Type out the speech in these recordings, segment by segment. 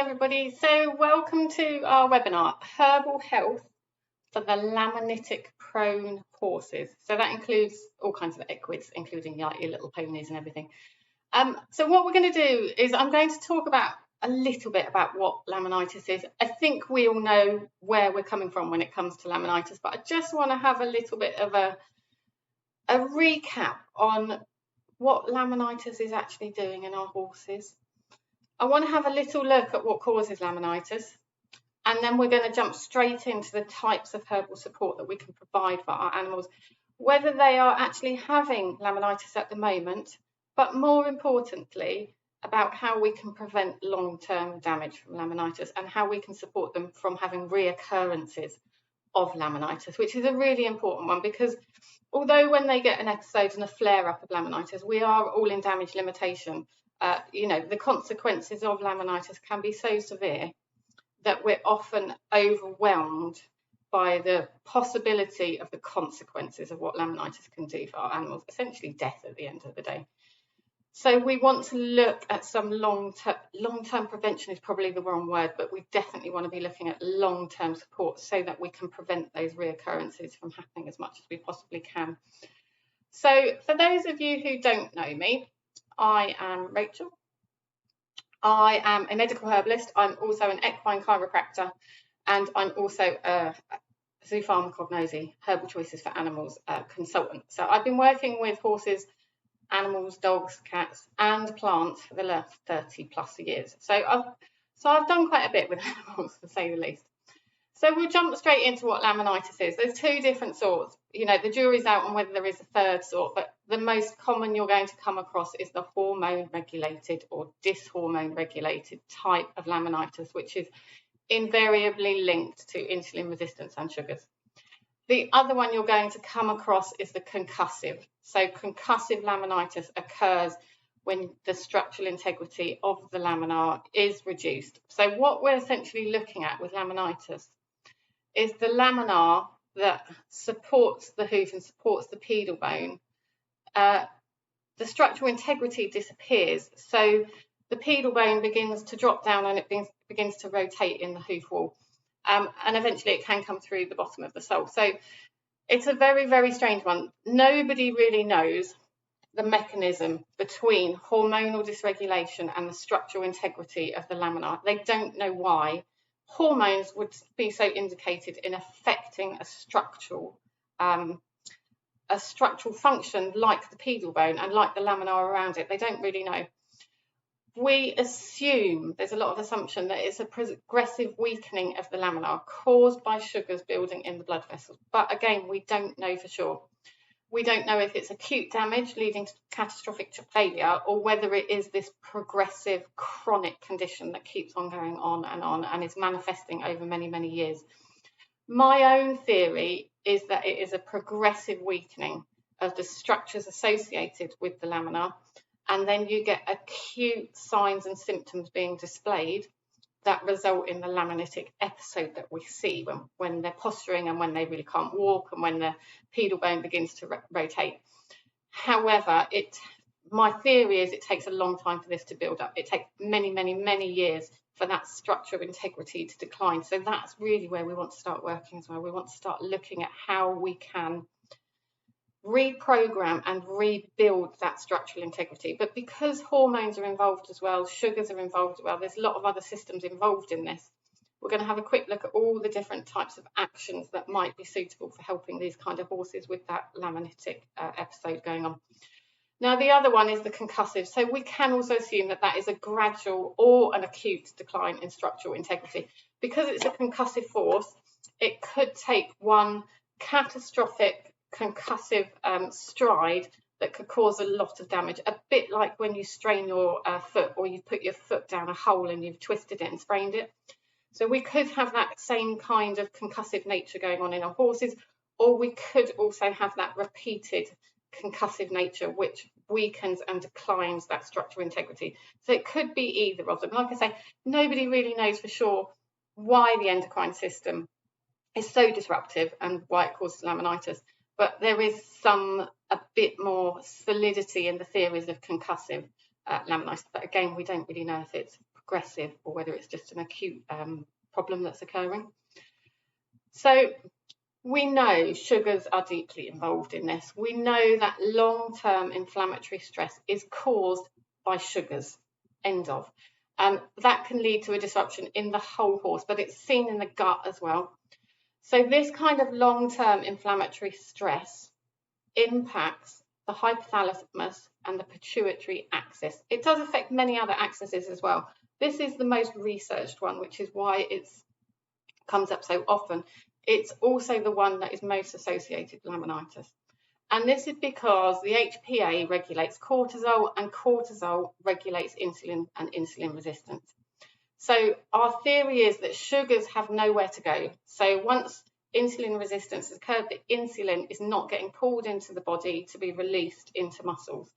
everybody. So welcome to our webinar, Herbal Health for the Laminitic-Prone horses. So that includes all kinds of equids, including your little ponies and everything. So what we're going to do is I'm going to talk about a little bit about what laminitis is. I think we all know where we're coming from when it comes to laminitis, but I just want to have a little bit of a recap on what laminitis is actually doing in our horses. I want to have a little look at what causes laminitis, and then we're going to jump straight into the types of herbal support that we can provide for our animals, whether they are actually having laminitis at the moment, but more importantly, about how we can prevent long-term damage from laminitis and how we can support them from having reoccurrences of laminitis, which is a really important one, because although when they get an episode and a flare-up of laminitis, we are all in damage limitation. The consequences of laminitis can be so severe that we're often overwhelmed by the possibility of the consequences of what laminitis can do for our animals, essentially death at the end of the day. So we want to look at some long-term prevention is probably the wrong word, but we definitely want to be looking at long-term support so that we can prevent those reoccurrences from happening as much as we possibly can. So for those of you who don't know me, I am Rachel. I am a medical herbalist. I'm also an equine chiropractor, and I'm also a zoopharmacognosy, herbal choices for animals consultant. So I've been working with horses, animals, dogs, cats, and plants for the last 30 plus years. So I've done quite a bit with animals, to say the least. So we'll jump straight into what laminitis is. There's two different sorts. The jury's out on whether there is a third sort, but the most common you're going to come across is the hormone-regulated or dyshormone-regulated type of laminitis, which is invariably linked to insulin resistance and sugars. The other one you're going to come across is the concussive. So concussive laminitis occurs when the structural integrity of the laminar is reduced. So what we're essentially looking at with laminitis is the laminar that supports the hoof and supports the pedal bone. The structural integrity disappears, so the pedal bone begins to drop down and it begins to rotate in the hoof wall, and eventually it can come through the bottom of the sole. So it's a very, very strange one. Nobody really knows the mechanism between hormonal dysregulation and the structural integrity of the laminar. They don't know why. Hormones would be so indicated in affecting a structural function like the pedal bone and like the laminar around it. They don't really know. We assume, there's a lot of assumption, that it's a progressive weakening of the laminar caused by sugars building in the blood vessels. But again, we don't know for sure. We don't know if it's acute damage leading to catastrophic failure, or whether it is this progressive chronic condition that keeps on going on and is manifesting over many, many years. My own theory is that it is a progressive weakening of the structures associated with the laminar, and then you get acute signs and symptoms being displayed that result in the laminitic episode that we see when they're posturing and when they really can't walk and when the pedal bone begins to rotate. However, my theory is it takes a long time for this to build up. It takes many, many, many years for that structural integrity to decline. So that's really where we want to start working as well. We want to start looking at how we can reprogram and rebuild that structural integrity. But because hormones are involved as well, sugars are involved as well, there's a lot of other systems involved in this. We're going to have a quick look at all the different types of actions that might be suitable for helping these kind of horses with that laminitic episode going on. Now, the other one is the concussive. So we can also assume that that is a gradual or an acute decline in structural integrity. Because it's a concussive force, it could take one catastrophic concussive stride that could cause a lot of damage, a bit like when you strain your foot, or you put your foot down a hole and you've twisted it and sprained it. So we could have that same kind of concussive nature going on in our horses, or we could also have that repeated concussive nature which weakens and declines that structural integrity. So it could be either of them. Like I say, nobody really knows for sure why the endocrine system is so disruptive and why it causes laminitis. But there is a bit more solidity in the theories of concussive laminitis. But again, we don't really know if it's progressive or whether it's just an acute problem that's occurring. So we know sugars are deeply involved in this. We know that long-term inflammatory stress is caused by sugars, end of. That can lead to a disruption in the whole horse, but it's seen in the gut as well. So this kind of long-term inflammatory stress impacts the hypothalamus and the pituitary axis. It does affect many other axes as well. This is the most researched one, which is why it comes up so often. It's also the one that is most associated with laminitis. And this is because the HPA regulates cortisol, and cortisol regulates insulin and insulin resistance. So our theory is that sugars have nowhere to go. So once insulin resistance has occurred, the insulin is not getting pulled into the body to be released into muscles.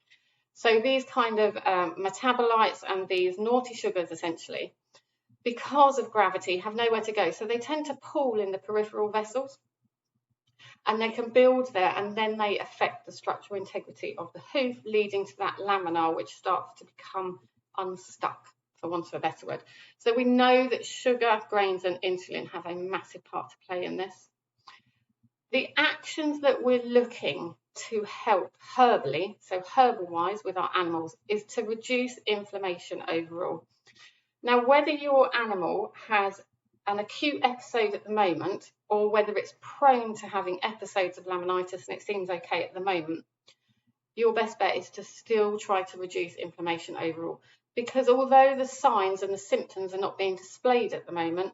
So these kind of metabolites and these naughty sugars, essentially, because of gravity, have nowhere to go. So they tend to pool in the peripheral vessels, and they can build there, and then they affect the structural integrity of the hoof, leading to that laminar, which starts to become unstuck, for want of a better word. So we know that sugar, grains and insulin have a massive part to play in this. The actions that we're looking to help herbally, so herbal-wise with our animals, is to reduce inflammation overall. Now, whether your animal has an acute episode at the moment, or whether it's prone to having episodes of laminitis and it seems okay at the moment, your best bet is to still try to reduce inflammation overall. Because although the signs and the symptoms are not being displayed at the moment,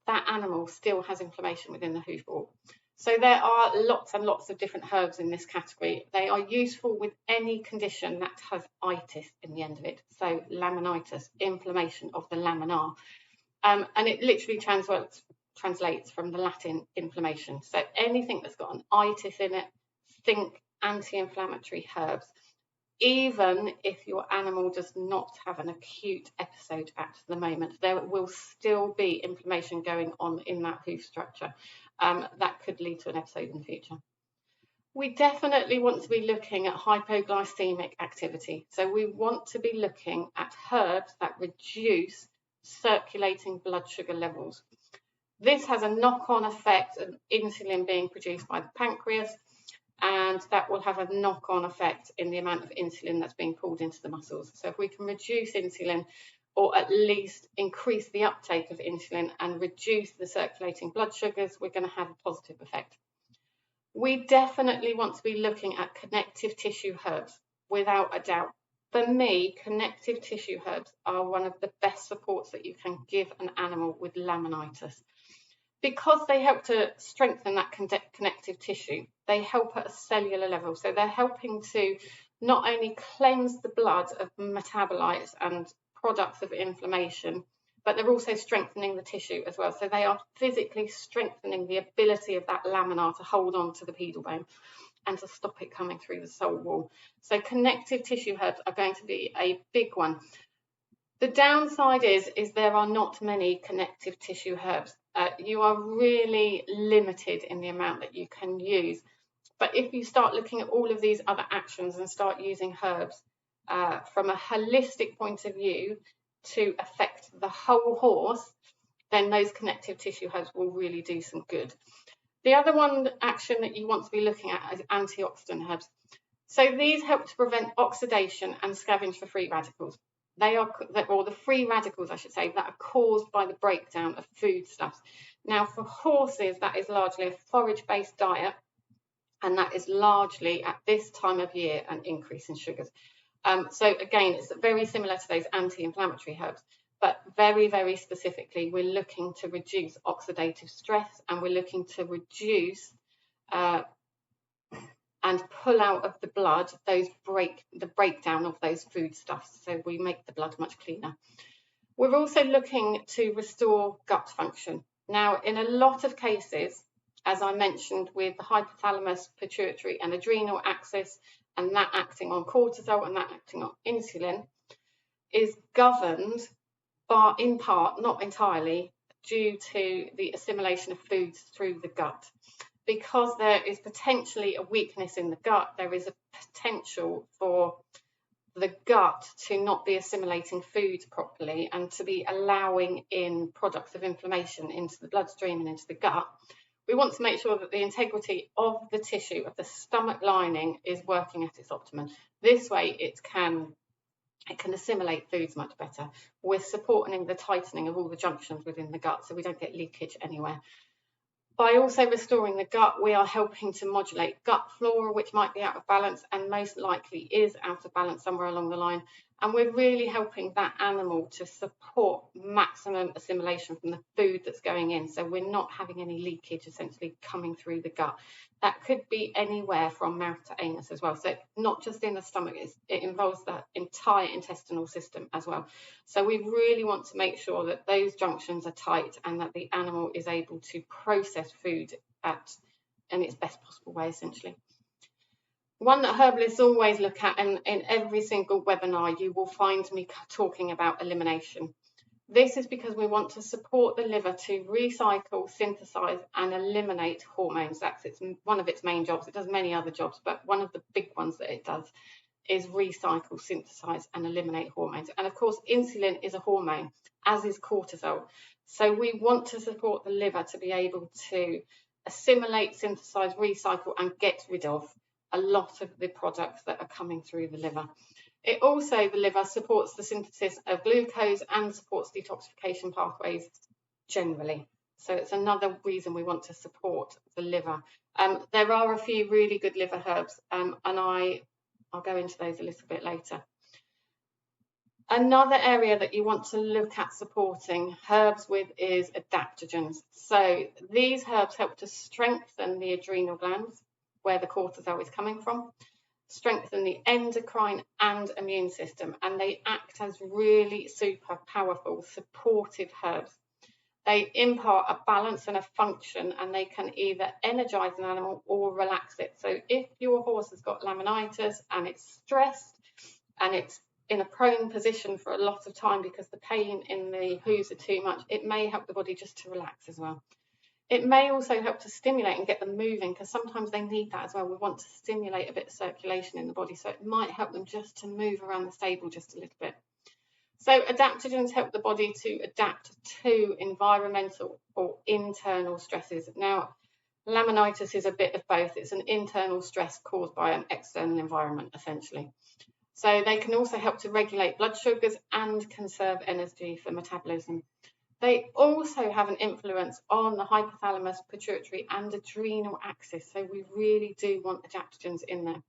that animal still has inflammation within the hoof wall. So there are lots and lots of different herbs in this category. They are useful with any condition that has itis in the end of it. So laminitis, inflammation of the laminar. And it literally translates from the Latin inflammation. So anything that's got an itis in it, think anti-inflammatory herbs. Even if your animal does not have an acute episode at the moment, there will still be inflammation going on in that hoof structure. That could lead to an episode in the future. We definitely want to be looking at hypoglycemic activity. So we want to be looking at herbs that reduce circulating blood sugar levels. This has a knock-on effect of insulin being produced by the pancreas, and that will have a knock-on effect in the amount of insulin that's being pulled into the muscles. So if we can reduce insulin, or at least increase the uptake of insulin and reduce the circulating blood sugars, we're going to have a positive effect. We definitely want to be looking at connective tissue herbs, without a doubt. For me, connective tissue herbs are one of the best supports that you can give an animal with laminitis. Because they help to strengthen that connective tissue, they help at a cellular level. So they're helping to not only cleanse the blood of metabolites and products of inflammation, but they're also strengthening the tissue as well. So they are physically strengthening the ability of that laminar to hold on to the pedal bone and to stop it coming through the sole wall. So connective tissue herbs are going to be a big one. The downside is there are not many connective tissue herbs. You are really limited in the amount that you can use. But if you start looking at all of these other actions and start using herbs from a holistic point of view to affect the whole horse, then those connective tissue herbs will really do some good. The other one action that you want to be looking at is antioxidant herbs. So these help to prevent oxidation and scavenge for free radicals. They are, or the free radicals, I should say, that are caused by the breakdown of foodstuffs. Now, for horses, that is largely a forage-based diet, and that is largely at this time of year an increase in sugars. So again, it's very similar to those anti-inflammatory herbs, but very, very specifically, we're looking to reduce oxidative stress, and we're looking to reduce and pull out of the blood the breakdown of those foodstuffs, so we make the blood much cleaner. We're also looking to restore gut function. Now, in a lot of cases, as I mentioned, with the hypothalamus, pituitary and adrenal axis, and that acting on cortisol and that acting on insulin, is governed by, in part, not entirely, due to the assimilation of foods through the gut. Because there is potentially a weakness in the gut, there is a potential for the gut to not be assimilating food properly and to be allowing in products of inflammation into the bloodstream and into the gut, we want to make sure that the integrity of the tissue of the stomach lining is working at its optimum. This way it can assimilate foods much better. We're supporting the tightening of all the junctions within the gut so we don't get leakage anywhere. By also restoring the gut, we are helping to modulate gut flora, which might be out of balance and most likely is out of balance somewhere along the line. And we're really helping that animal to support maximum assimilation from the food that's going in. So we're not having any leakage essentially coming through the gut. That could be anywhere from mouth to anus as well. So not just in the stomach, it involves the entire intestinal system as well. So we really want to make sure that those junctions are tight and that the animal is able to process food in its best possible way, essentially. One that herbalists always look at, and in every single webinar you will find me talking about elimination. This is because we want to support the liver to recycle, synthesize and eliminate hormones. That's one of its main jobs. It does many other jobs, but one of the big ones that it does is recycle, synthesize and eliminate hormones. And of course, insulin is a hormone, as is cortisol. So we want to support the liver to be able to assimilate, synthesize, recycle and get rid of a lot of the products that are coming through the liver. It also, the liver supports the synthesis of glucose and supports detoxification pathways generally. So it's another reason we want to support the liver. There are a few really good liver herbs, and I'll go into those a little bit later. Another area that you want to look at supporting herbs with is adaptogens. So these herbs help to strengthen the adrenal glands, where the cortisol is coming from, strengthen the endocrine and immune system, and they act as really super powerful supportive herbs. They impart a balance and a function, and they can either energize an animal or relax it. So if your horse has got laminitis and it's stressed and it's in a prone position for a lot of time because the pain in the hooves are too much, it may help the body just to relax as well. It may also help to stimulate and get them moving, because sometimes they need that as well. We want to stimulate a bit of circulation in the body, so it might help them just to move around the stable just a little bit. So adaptogens help the body to adapt to environmental or internal stresses. Now, laminitis is a bit of both. It's an internal stress caused by an external environment, essentially. So they can also help to regulate blood sugars and conserve energy for metabolism. They also have an influence on the hypothalamus, pituitary and adrenal axis. So we really do want adaptogens in there.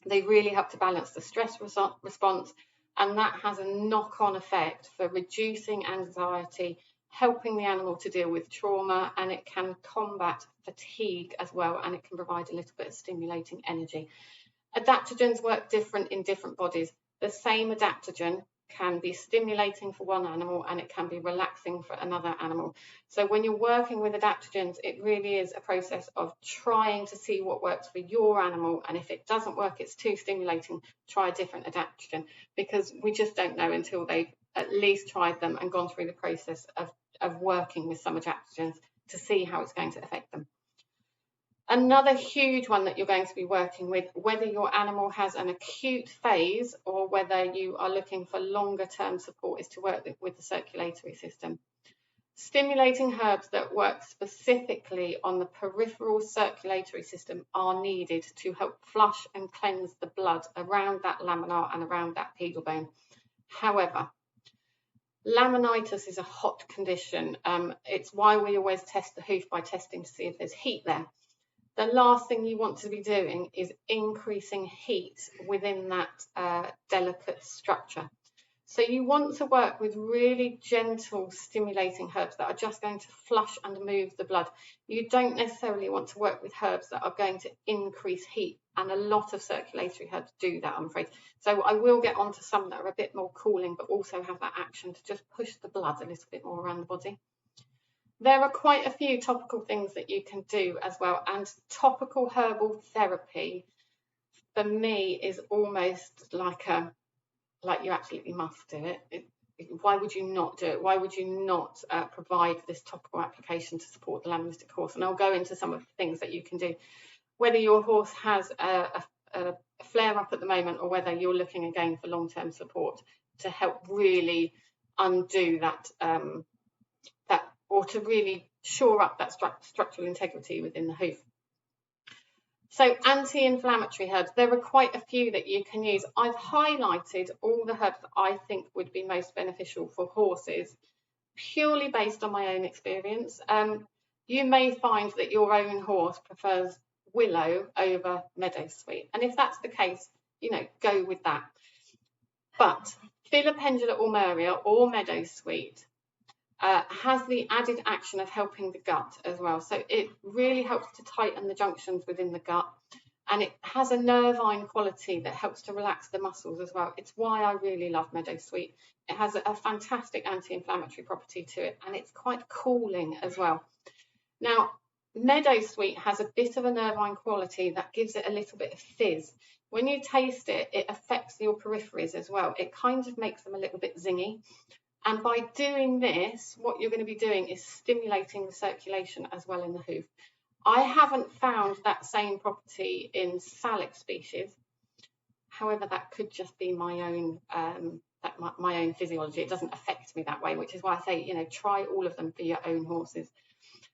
They really help to balance the stress response, and that has a knock-on effect for reducing anxiety, helping the animal to deal with trauma, and it can combat fatigue as well, and it can provide a little bit of stimulating energy. Adaptogens work different in different bodies. The same adaptogen can be stimulating for one animal and it can be relaxing for another animal. So when you're working with adaptogens, it really is a process of trying to see what works for your animal, and if it doesn't work, it's too stimulating, try a different adaptogen, because we just don't know until they've at least tried them and gone through the process of working with some adaptogens to see how it's going to affect them. Another huge one that you're going to be working with, whether your animal has an acute phase or whether you are looking for longer term support, is to work with the circulatory system. Stimulating herbs that work specifically on the peripheral circulatory system are needed to help flush and cleanse the blood around that laminar and around that pedal bone. However, laminitis is a hot condition. It's why we always test the hoof by testing to see if there's heat there. The last thing you want to be doing is increasing heat within that delicate structure. So you want to work with really gentle stimulating herbs that are just going to flush and move the blood. You don't necessarily want to work with herbs that are going to increase heat, and a lot of circulatory herbs do that, I'm afraid. So I will get onto some that are a bit more cooling but also have that action to just push the blood a little bit more around the body. There are quite a few topical things that you can do as well, and topical herbal therapy for me is almost like you absolutely must do it. Why would you not do it? Why would you not provide this topical application to support the laministic horse? And I'll go into some of the things that you can do. Whether your horse has a flare up at the moment, or whether you're looking again for long-term support to help really undo that, or to really shore up that structural integrity within the hoof. So anti-inflammatory herbs, there are quite a few that you can use. I've highlighted all the herbs that I think would be most beneficial for horses, purely based on my own experience. You may find that your own horse prefers willow over meadowsweet, and if that's the case, go with that. But Filipendula ulmaria or meadowsweet has the added action of helping the gut as well. So it really helps to tighten the junctions within the gut, and it has a nervine quality that helps to relax the muscles as well. It's why I really love meadowsweet. It has a fantastic anti-inflammatory property to it, and it's quite cooling as well. Now, meadowsweet has a bit of a nervine quality that gives it a little bit of fizz. When you taste it, it affects your peripheries as well. It kind of makes them a little bit zingy. And by doing this, what you're going to be doing is stimulating the circulation as well in the hoof. I haven't found that same property in Salix species. However, that could just be my own my own physiology. It doesn't affect me that way, which is why I say, try all of them for your own horses.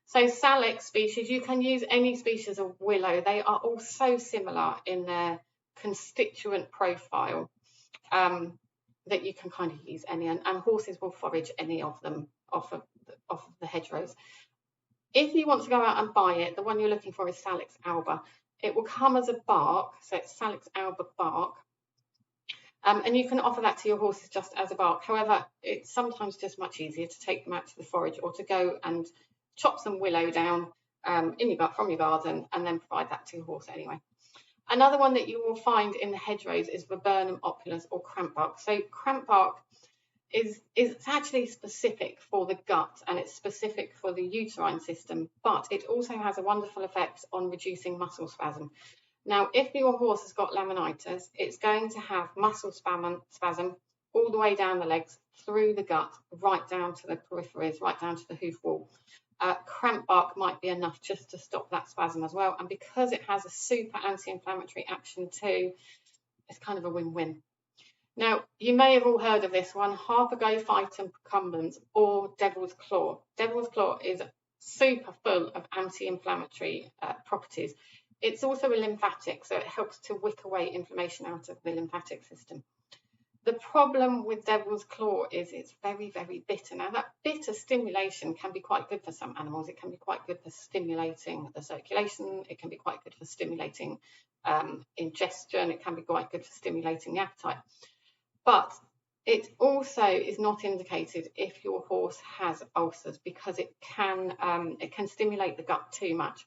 So Salix species, you can use any species of willow. They are all so similar in their constituent profile. That you can kind of use any, and horses will forage any of them off of the hedgerows. If you want to go out and buy it, the one you're looking for is Salix alba. It will come as a bark, so it's Salix alba bark, and you can offer that to your horses just as a bark. However, it's sometimes just much easier to take them out to the forage, or to go and chop some willow down from your garden and then provide that to your horse anyway. Another one that you will find in the hedgerows is Viburnum opulus or crampbark. So crampbark is actually specific for the gut, and it's specific for the uterine system, but it also has a wonderful effect on reducing muscle spasm. Now, if your horse has got laminitis, it's going to have muscle spasm all the way down the legs, through the gut, right down to the peripheries, right down to the hoof wall. Crampbark might be enough just to stop that spasm as well, and because it has a super anti-inflammatory action too, it's kind of a win-win. Now, you may have all heard of this one, Harpagophytum procumbens or devil's claw. Devil's claw is super full of anti-inflammatory properties. It's also a lymphatic, so it helps to wick away inflammation out of the lymphatic system. The problem with devil's claw is it's very, very bitter. Now, that bitter stimulation can be quite good for some animals. It can be quite good for stimulating the circulation. It can be quite good for stimulating ingestion. It can be quite good for stimulating the appetite. But it also is not indicated if your horse has ulcers, because it can stimulate the gut too much.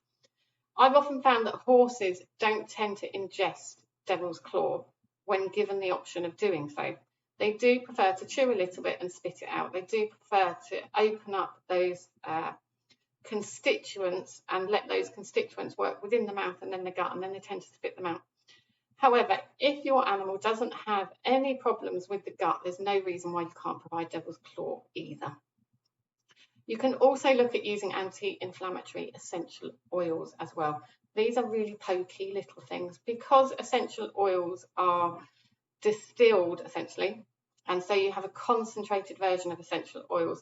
I've often found that horses don't tend to ingest devil's claw when given the option of doing so. They do prefer to chew a little bit and spit it out. They do prefer to open up those constituents and let those constituents work within the mouth and then the gut, and then they tend to spit them out. However, if your animal doesn't have any problems with the gut, there's no reason why you can't provide devil's claw either. You can also look at using anti-inflammatory essential oils as well. These are really pokey little things, because essential oils are distilled essentially, and so you have a concentrated version of essential oils.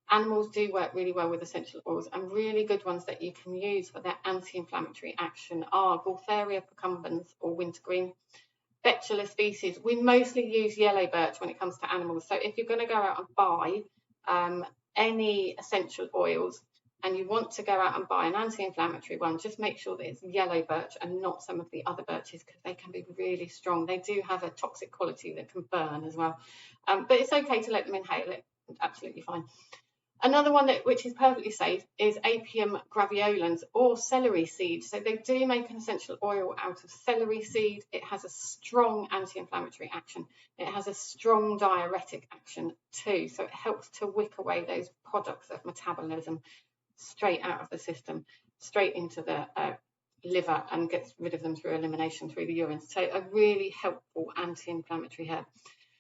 Animals do work really well with essential oils, and really good ones that you can use for their anti-inflammatory action are Gaultheria procumbens or wintergreen. Betula species, we mostly use yellow birch when it comes to animals, so if you're going to go out and buy any essential oils, and you want to go out and buy an anti-inflammatory one, just make sure that it's yellow birch and not some of the other birches, because they can be really strong. They do have a toxic quality that can burn as well. But it's okay to let them inhale it, absolutely fine. Another one which is perfectly safe is Apium graveolens or celery seed. So they do make an essential oil out of celery seed. It has a strong anti-inflammatory action. It has a strong diuretic action too. So it helps to wick away those products of metabolism straight out of the system, straight into the liver, and gets rid of them through elimination through the urine. So a really helpful anti-inflammatory herb.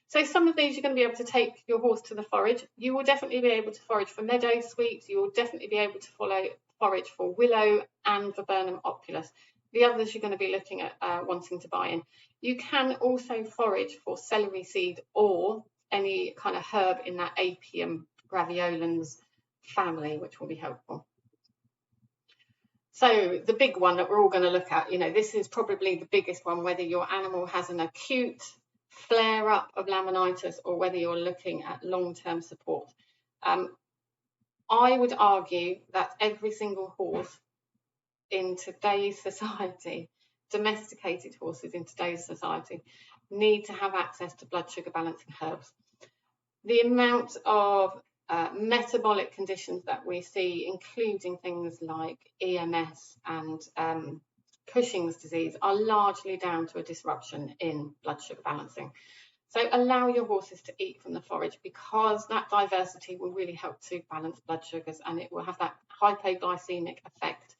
So some of these you're going to be able to take your horse to the forage. You will definitely be able to forage for meadowsweet. You will definitely be able to forage for willow and Viburnum opulus. the others you're going to be looking at wanting to buy in. You can also forage for celery seed or any kind of herb in that Apium graveolens family, which will be helpful. So the big one that we're all going to look at, this is probably the biggest one, whether your animal has an acute flare-up of laminitis or whether you're looking at long-term support. I would argue that every single horse in today's society, domesticated horses in today's society, need to have access to blood sugar balancing herbs. The amount of metabolic conditions that we see, including things like EMS and Cushing's disease, are largely down to a disruption in blood sugar balancing. So allow your horses to eat from the forage, because that diversity will really help to balance blood sugars, and it will have that hypoglycemic effect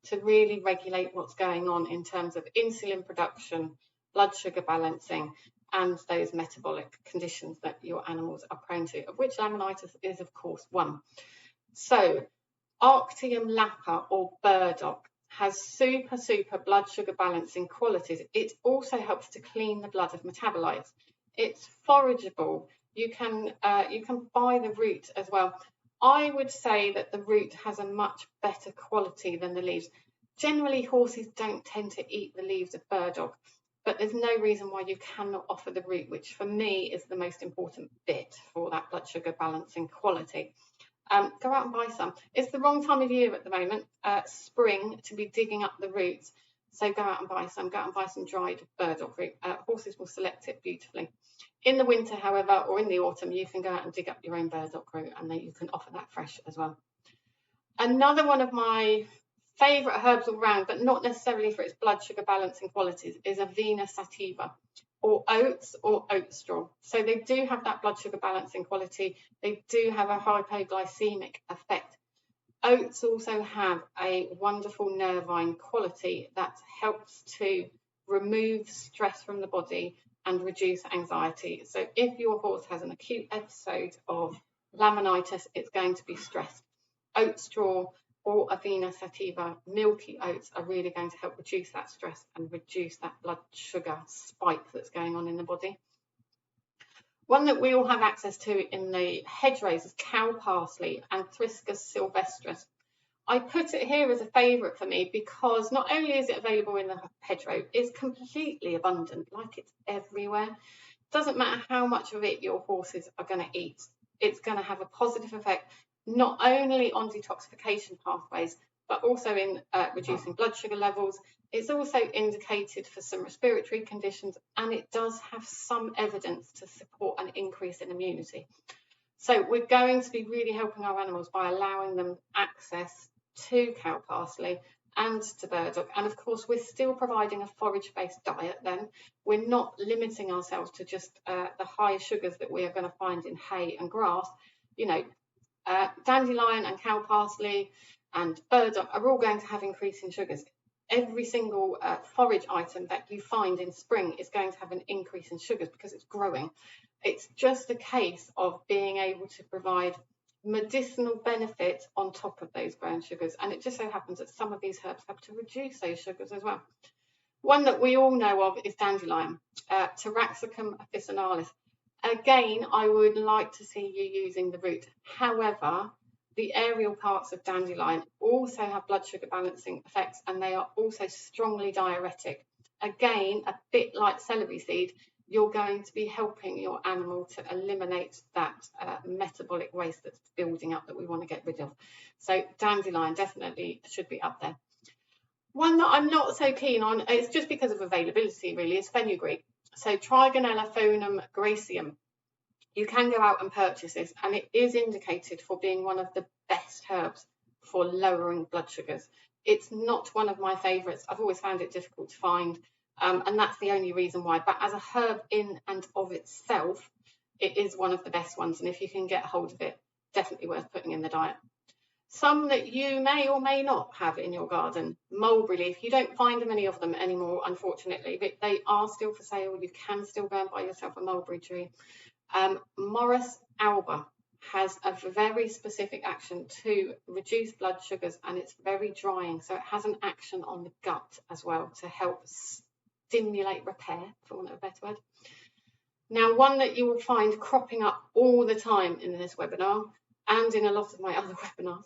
to really regulate what's going on in terms of insulin production, blood sugar balancing, and those metabolic conditions that your animals are prone to, of which laminitis is, of course, one. So Arctium lapa, or burdock, has super blood sugar balancing qualities. It also helps to clean the blood of metabolites. It's forageable. You can buy the root as well. I would say that the root has a much better quality than the leaves. Generally, horses don't tend to eat the leaves of burdock, but there's no reason why you cannot offer the root, which for me is the most important bit for that blood sugar balancing quality. Go out and buy some. It's the wrong time of year at the moment, spring, to be digging up the roots. So go out and buy some. Go out and buy some dried burdock root. Horses will select it beautifully. In the winter, however, or in the autumn, you can go out and dig up your own burdock root, and then you can offer that fresh as well. Another one of my favourite herbs all round, but not necessarily for its blood sugar balancing qualities, is Avena sativa, or oats or oat straw. So they do have that blood sugar balancing quality. They do have a hypoglycemic effect. Oats also have a wonderful nervine quality that helps to remove stress from the body and reduce anxiety. So if your horse has an acute episode of laminitis, it's going to be stressed. Oat straw or Avena sativa, milky oats, are really going to help reduce that stress and reduce that blood sugar spike that's going on in the body. One that we all have access to in the hedgerows is cow parsley and Thriscus sylvestris. I put it here as a favourite for me because not only is it available in the hedgerow, it's completely abundant, like it's everywhere. Doesn't matter how much of it your horses are going to eat, it's going to have a positive effect not only on detoxification pathways, but also in reducing blood sugar levels. It's also indicated for some respiratory conditions, and it does have some evidence to support an increase in immunity. So we're going to be really helping our animals by allowing them access to cow parsley and to burdock. And of course, we're still providing a forage-based diet then. We're not limiting ourselves to just the high sugars that we are going to find in hay and grass. Dandelion and cow parsley and burdock are all going to have increasing sugars. Every single forage item that you find in spring is going to have an increase in sugars because it's growing. It's just a case of being able to provide medicinal benefits on top of those grown sugars. And it just so happens that some of these herbs have to reduce those sugars as well. One that we all know of is dandelion, Taraxacum officinalis. Again, I would like to see you using the root. However, the aerial parts of dandelion also have blood sugar balancing effects, and they are also strongly diuretic. Again, a bit like celery seed, you're going to be helping your animal to eliminate that metabolic waste that's building up that we want to get rid of. So dandelion definitely should be up there. One that I'm not so keen on, it's just because of availability really, is fenugreek. So Trigonella phonum gracium. You can go out and purchase this, and it is indicated for being one of the best herbs for lowering blood sugars. It's not one of my favourites. I've always found it difficult to find, and that's the only reason why. But as a herb in and of itself, it is one of the best ones, and if you can get hold of it, definitely worth putting in the diet. Some that you may or may not have in your garden, mulberry leaf. You don't find many of them anymore, unfortunately, but they are still for sale. You can still go and buy yourself a mulberry tree. Morus alba has a very specific action to reduce blood sugars, and it's very drying, so it has an action on the gut as well to help stimulate repair, for want of a better word. Now, one that you will find cropping up all the time in this webinar and in a lot of my other webinars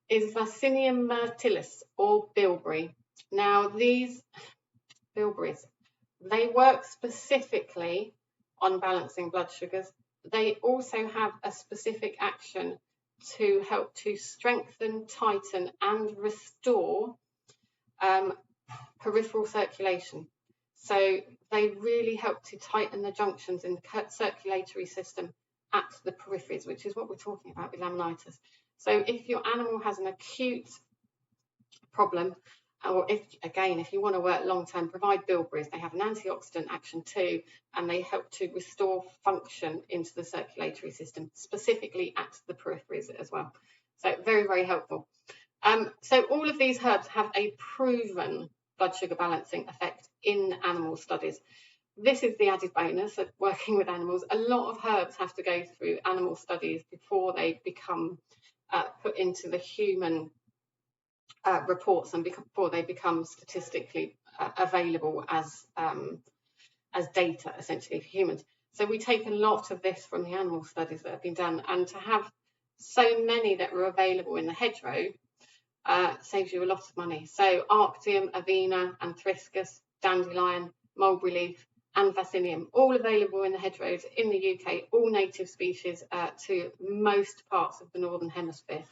is Vaccinium myrtillus, or bilberry. Now, these bilberries, they work specifically on balancing blood sugars. They also have a specific action to help to strengthen, tighten, and restore peripheral circulation. So they really help to tighten the junctions in the circulatory system at the peripheries, which is what we're talking about with laminitis. So if your animal has an acute problem, or if you want to work long term, provide bilberries. They have an antioxidant action too, and they help to restore function into the circulatory system, specifically at the peripheries as well. So very, very helpful. So all of these herbs have a proven blood sugar balancing effect in animal studies. This is the added bonus of working with animals. A lot of herbs have to go through animal studies before they become put into the human reports and before they become statistically available as data, essentially, for humans. So we take a lot of this from the animal studies that have been done, and to have so many that are available in the hedgerow saves you a lot of money. So Arctium, Avena, Anthriscus, Dandelion, Mulberry Leaf, and Vaccinium, all available in the hedgerows in the UK, all native species to most parts of the Northern Hemisphere.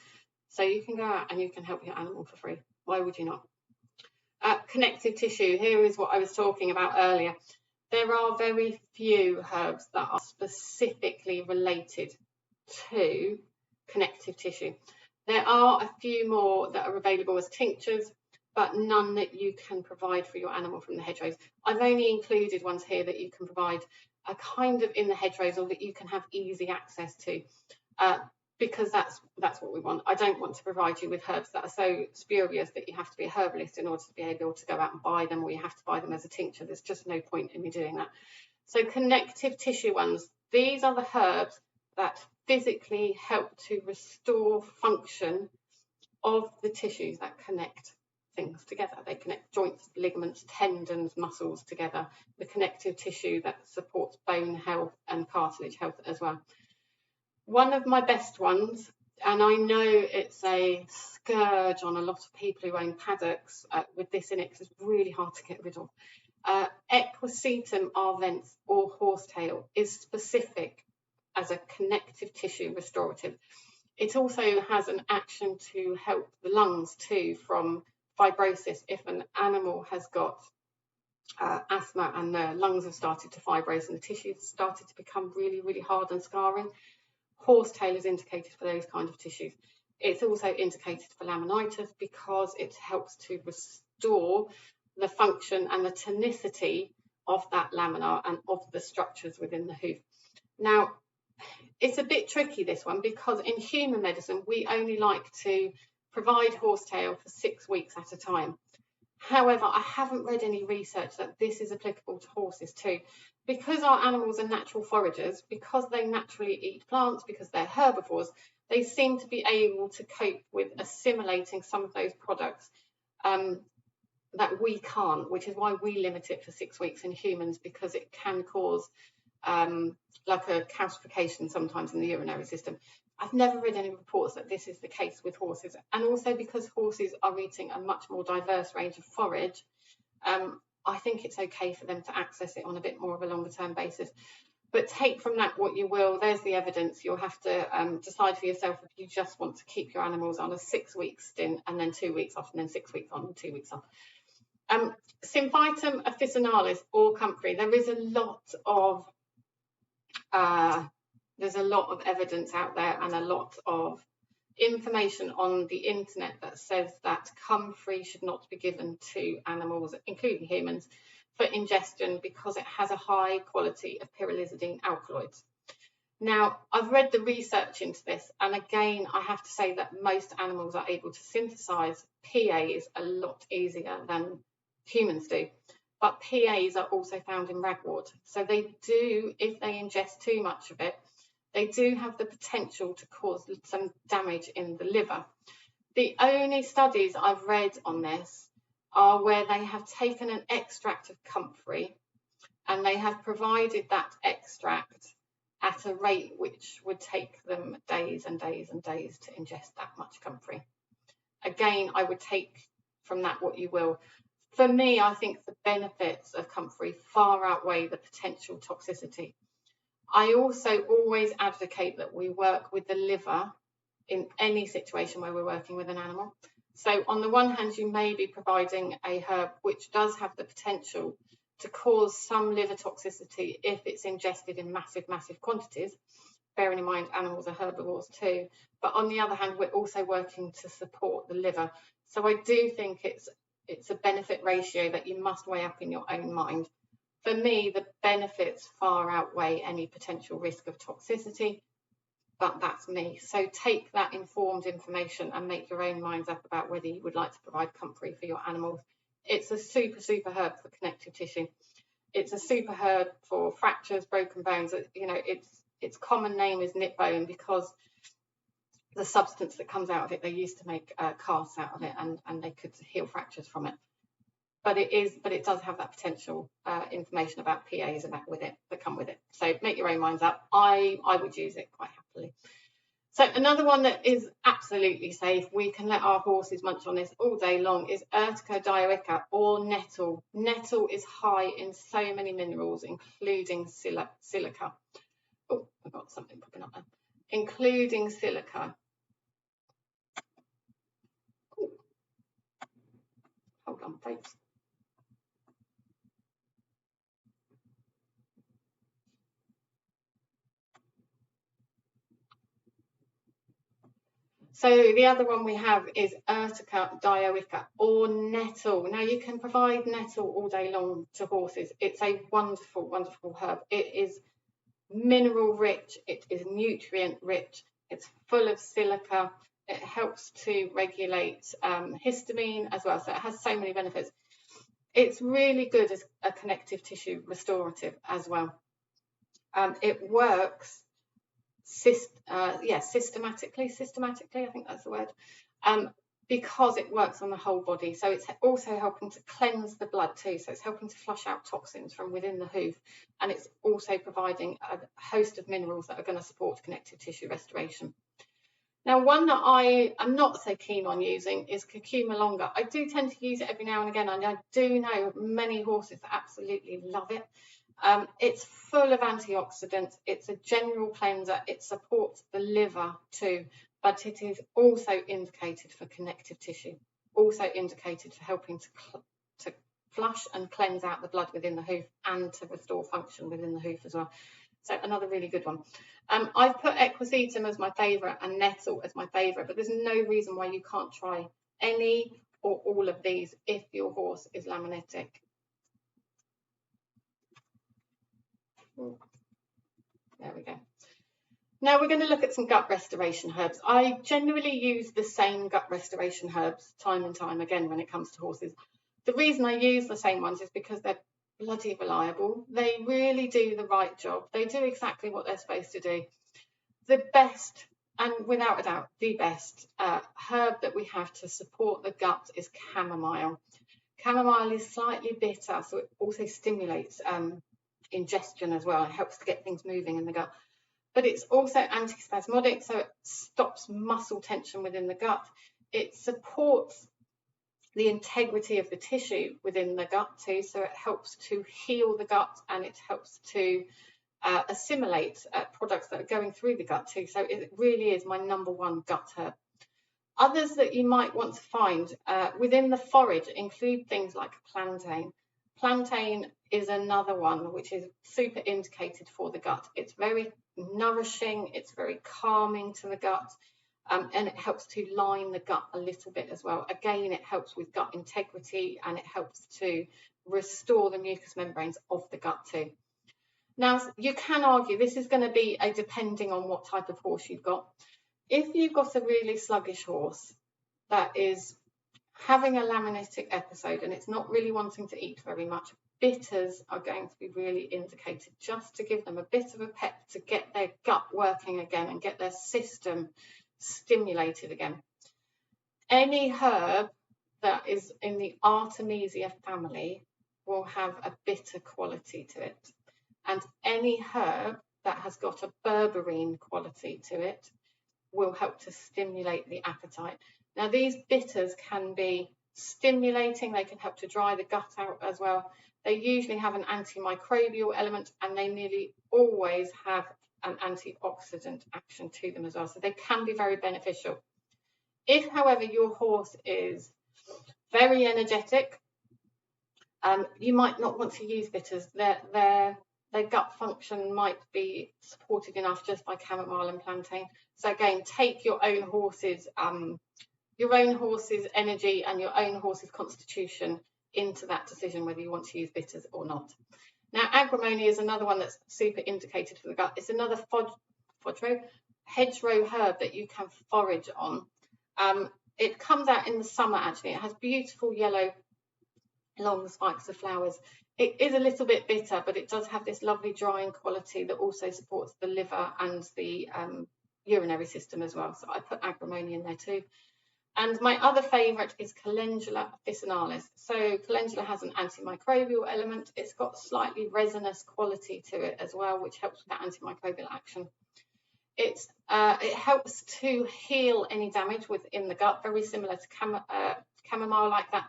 So you can go out and you can help your animal for free. Why would you not? Connective tissue, here is what I was talking about earlier. There are very few herbs that are specifically related to connective tissue. There are a few more that are available as tinctures, but none that you can provide for your animal from the hedgerows. I've only included ones here that you can provide a kind of in the hedgerows, or that you can have easy access to, because that's what we want. I don't want to provide you with herbs that are so spurious that you have to be a herbalist in order to be able to go out and buy them, or you have to buy them as a tincture. There's just no point in me doing that. So connective tissue ones, these are the herbs that physically help to restore function of the tissues that connect things together. They connect joints, ligaments, tendons, muscles together. The connective tissue that supports bone health and cartilage health as well. One of my best ones, and I know it's a scourge on a lot of people who own paddocks with this in it, because it's really hard to get rid of. Equisetum arvens, or horsetail, is specific as a connective tissue restorative. It also has an action to help the lungs too from fibrosis. If an animal has got asthma and the lungs have started to fibrose and the tissue has started to become really, really hard and scarring, horsetail is indicated for those kind of tissues. It's also indicated for laminitis because it helps to restore the function and the tonicity of that laminar and of the structures within the hoof. Now, it's a bit tricky, this one, because in human medicine, we only like to provide horsetail for 6 weeks at a time. However, I haven't read any research that this is applicable to horses too. Because our animals are natural foragers, because they naturally eat plants, because they're herbivores, they seem to be able to cope with assimilating some of those products that we can't, which is why we limit it for 6 weeks in humans, because it can cause like a calcification sometimes in the urinary system. I've never read any reports that this is the case with horses, and also because horses are eating a much more diverse range of forage, I think it's okay for them to access it on a bit more of a longer term basis. But take from that what you will. There's the evidence. You'll have to decide for yourself if you just want to keep your animals on a 6 week stint and then 2 weeks off, and then 6 weeks on and 2 weeks off. Symphytum officinalis, or comfrey. There is a lot of evidence out there and a lot of information on the internet that says that comfrey should not be given to animals, including humans, for ingestion because it has a high quality of pyrrolizidine alkaloids. Now, I've read the research into this, and again, I have to say that most animals are able to synthesize PAs a lot easier than humans do. But PAs are also found in ragwort. So they do, if they ingest too much of it, they do have the potential to cause some damage in the liver. The only studies I've read on this are where they have taken an extract of comfrey and they have provided that extract at a rate which would take them days and days and days to ingest that much comfrey. Again, I would take from that what you will. For me, I think the benefits of comfrey far outweigh the potential toxicity. I also always advocate that we work with the liver in any situation where we're working with an animal. So on the one hand, you may be providing a herb which does have the potential to cause some liver toxicity if it's ingested in massive, massive quantities, bearing in mind animals are herbivores too. But on the other hand, we're also working to support the liver. So I do think it's a benefit ratio that you must weigh up in your own mind. For me, the benefits far outweigh any potential risk of toxicity, but that's me. So take that informed information and make your own minds up about whether you would like to provide comfrey for your animals. It's a super, super herb for connective tissue. It's a super herb for fractures, broken bones. You know, its common name is knit bone because the substance that comes out of it, they used to make casts out of it, and they could heal fractures from it. But it does have that potential information about PAs that come with it. So make your own minds up. I would use it quite happily. So another one that is absolutely safe, we can let our horses munch on this all day long, is Urtica dioica or nettle. Nettle is high in so many minerals, including silica. Oh, I've got something popping up there. Including silica. Ooh. Hold on, folks. So the other one we have is Urtica dioica or nettle. Now you can provide nettle all day long to horses. It's a wonderful, wonderful herb. It is mineral rich, it is nutrient rich, it's full of silica, it helps to regulate histamine as well. So it has so many benefits. It's really good as a connective tissue restorative as well. It works systematically, I think that's the word, because it works on the whole body. So it's also helping to cleanse the blood too. So it's helping to flush out toxins from within the hoof, and it's also providing a host of minerals that are going to support connective tissue restoration. Now, one that I am not so keen on using is curcuma longa. I do tend to use it every now and again, and I do know many horses that absolutely love it. It's full of antioxidants. It's a general cleanser. It supports the liver too, but it is also indicated for connective tissue, also indicated for helping to flush and cleanse out the blood within the hoof and to restore function within the hoof as well. So another really good one. I've put equisetum as my favourite and nettle as my favourite, but there's no reason why you can't try any or all of these if your horse is laminitic. There we go. Now we're going to look at some gut restoration herbs. I generally use the same gut restoration herbs time and time again when it comes to horses. The reason I use the same ones is because they're bloody reliable. They really do the right job. They do exactly what they're supposed to do. The best, and without a doubt, the best herb that we have to support the gut is chamomile. Chamomile is slightly bitter, so it also stimulates ingestion as well. It helps to get things moving in the gut. But it's also antispasmodic, so it stops muscle tension within the gut. It supports the integrity of the tissue within the gut too, so it helps to heal the gut and it helps to assimilate products that are going through the gut too. So it really is my #1 gut herb. Others that you might want to find within the forage include things like plantain. Plantain is another one which is super indicated for the gut. It's very nourishing, it's very calming to the gut, and it helps to line the gut a little bit as well. Again, it helps with gut integrity and it helps to restore the mucous membranes of the gut too. Now, you can argue this is going to be depending on what type of horse you've got. If you've got a really sluggish horse that is having a laminitic episode and it's not really wanting to eat very much bitters are going to be really indicated, just to give them a bit of a pep to get their gut working again and get their system stimulated again. Any herb that is in the Artemisia family will have a bitter quality to it, and any herb that has got a berberine quality to it will help to stimulate the appetite. Now, these bitters can be stimulating, they can help to dry the gut out as well. They usually have an antimicrobial element, and they nearly always have an antioxidant action to them as well, so they can be very beneficial. If, however, your horse is very energetic, you might not want to use bitters. Their gut function might be supported enough just by chamomile and plantain. So again, take your own horse's energy and your own horse's constitution into that decision whether you want to use bitters or not. Now, agrimony is another one that's super indicated for the gut. It's another hedgerow herb that you can forage on. It comes out in the summer, actually. It has beautiful yellow long spikes of flowers. It is a little bit bitter, but it does have this lovely drying quality that also supports the liver and the urinary system as well. So I put agrimony in there too. And my other favourite is Calendula officinalis. So Calendula has an antimicrobial element. It's got slightly resinous quality to it as well, which helps with that antimicrobial action. It helps to heal any damage within the gut, very similar to chamomile like that.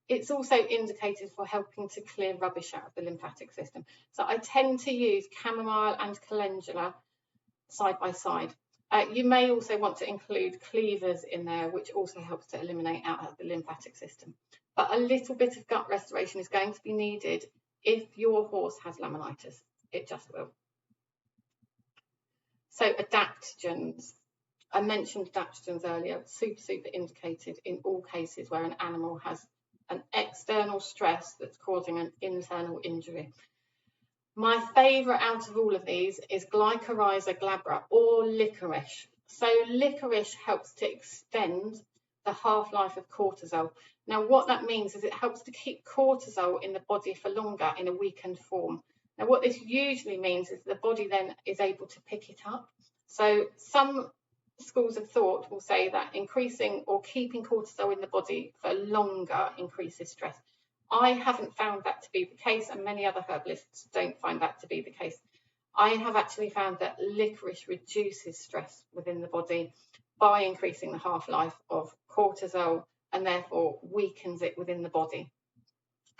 It's also indicated for helping to clear rubbish out of the lymphatic system. So I tend to use chamomile and calendula side by side. You may also want to include cleavers in there, which also helps to eliminate out of the lymphatic system. But a little bit of gut restoration is going to be needed if your horse has laminitis. It just will. So adaptogens. I mentioned adaptogens earlier, super indicated in all cases where an animal has an external stress that's causing an internal injury. My favourite out of all of these is Glycyrrhiza glabra or licorice. So licorice helps to extend the half-life of cortisol. Now what that means is it helps to keep cortisol in the body for longer in a weakened form. Now what this usually means is the body then is able to pick it up. So some schools of thought will say that increasing or keeping cortisol in the body for longer increases stress. I haven't found that to be the case, and many other herbalists don't find that to be the case. I have actually found that licorice reduces stress within the body by increasing the half-life of cortisol and therefore weakens it within the body.